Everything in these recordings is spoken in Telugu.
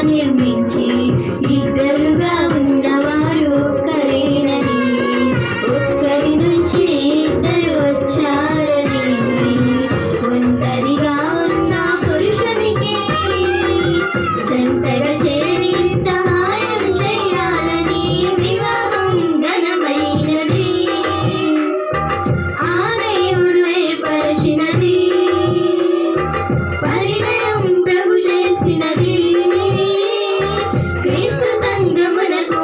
నిర్మించి ఇద్దరుగా ఉన్నవారు ఒక్కరేనని, ఒక్కరి నుంచి ఇద్దరు వచ్చారని, ఒంటరిగా ఉన్న పురుషునికి జంటగా చేరి సహాయం చేయాలని వివాహం ఘనమైనది, ఆ దేవుడు ఏర్పరచినది, పరిణయం ప్రభు చేసినది, క్రీస్తు సంగమునకు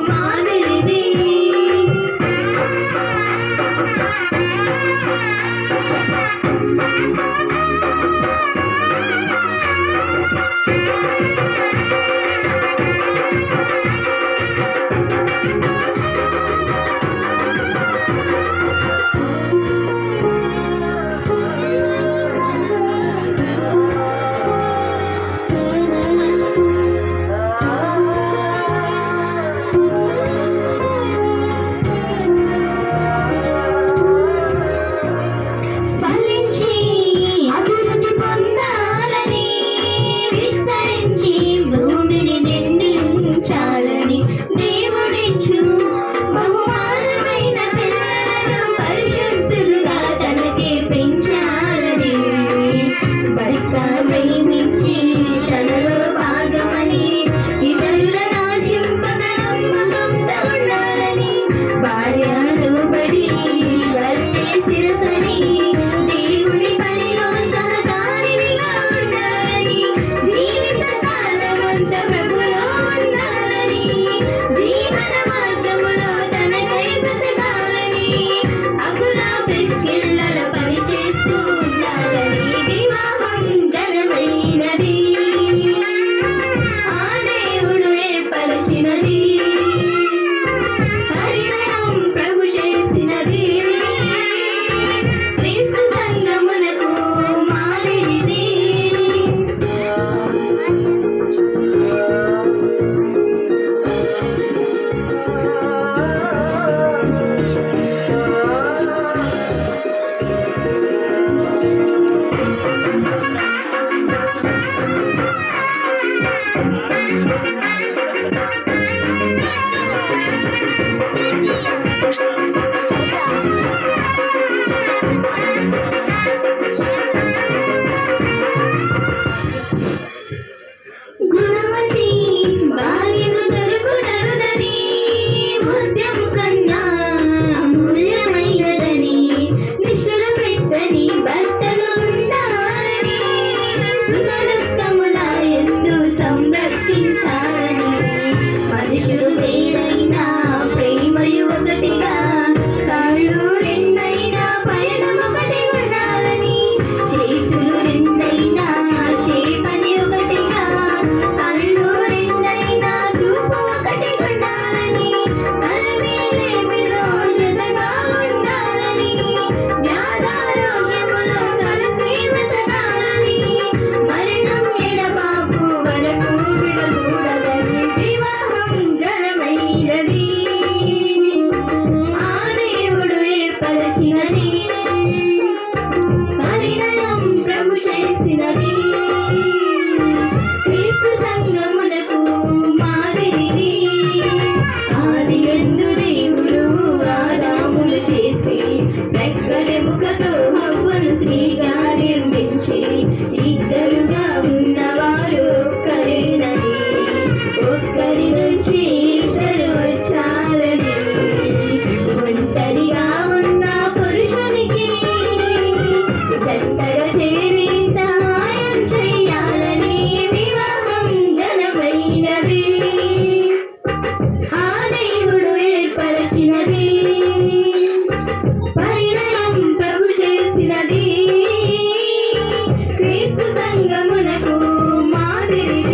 మాదిరిది. ఫలించి అభివృద్ధి పొందాలని, విస్తరించి భూమిని నిందించాలని, దేవుడిచ్చు బహుమానమైన పిల్లలను పరిశుద్ధులుగా తనకే పెంచాలని, భర్త ప్రేమించి తనలో భాగమని, ఇతరుల రాజ్యంపక నమ్మకంతో ఉండాలని, భార్య లోబడి భర్తే శిరసని, దేవుని పనిలో సహకారినిగా ఉండాలని, జీవిత కాలమంతా ప్రభులో ఉండాలని, జీవన మార్గములో తనకై బ్రతకాలని, అగుల ప్రిస్కిల్లల పని చేస్తూ ఉండాలని, వివాహం ఘనమైనది, ఆ దేవుడు ఏర్పరచినది, పరిణయం ప్రభు చేసినది, క్రీస్తు సంగమునకు మాదిరిది. గుణవతి భార్యకు దొరుకునరుదని, ముత్యం కన్నా అమూల్యమైనదని, నిష్ఠుర పెత్తని భర్తగా ఉండాలని, సుఖ దుఃఖముల యందు సంరక్షించాలని, మనుషులు వేరైనా ప్రేమయు ఒకటిగా, కాళ్ళు రెండైనా పయనం ఒకటి ఉండాలని, చేతులు రెండైనా చేపని ఒకటిగా, కళ్ళు రెండైనా చూపు ఒకటి ఉండాలని, కలమేలేమిలో జతగా ఉండాలని, వ్యాధారోగ్యములో కలిసి బ్రతకాలని, మరణం ఎడబాపు వరకు విడకూడదని, వివాహం ఘనమైనది, ఆ దేవుడు ఏర్పరచినది, పరిణయం ప్రభు చేసినది, క్రీస్తు సంగమునకు మాదిరిది. ఆదియందు దేవుడు ఆదామును చేసి, రెక్కలెముకతో హవ్వను స్త్రీగా నిర్మించి, ఇద్దరుగా ఉన్నవారు ఒక్కరేనని, ఒక్కరి నుంచి ఇద్దరు వచ్చారని, ఒంటరిగా ఉన్న పురుషునికి జంటగా చేరి సహాయం చేయాలని, వివాహం ఘనమైనది, ఆ దేవుడు ఏర్పరచినది, పరిణయం ప్రభు చేసినది, క్రీస్తు సంగమునకు మాదిరిది.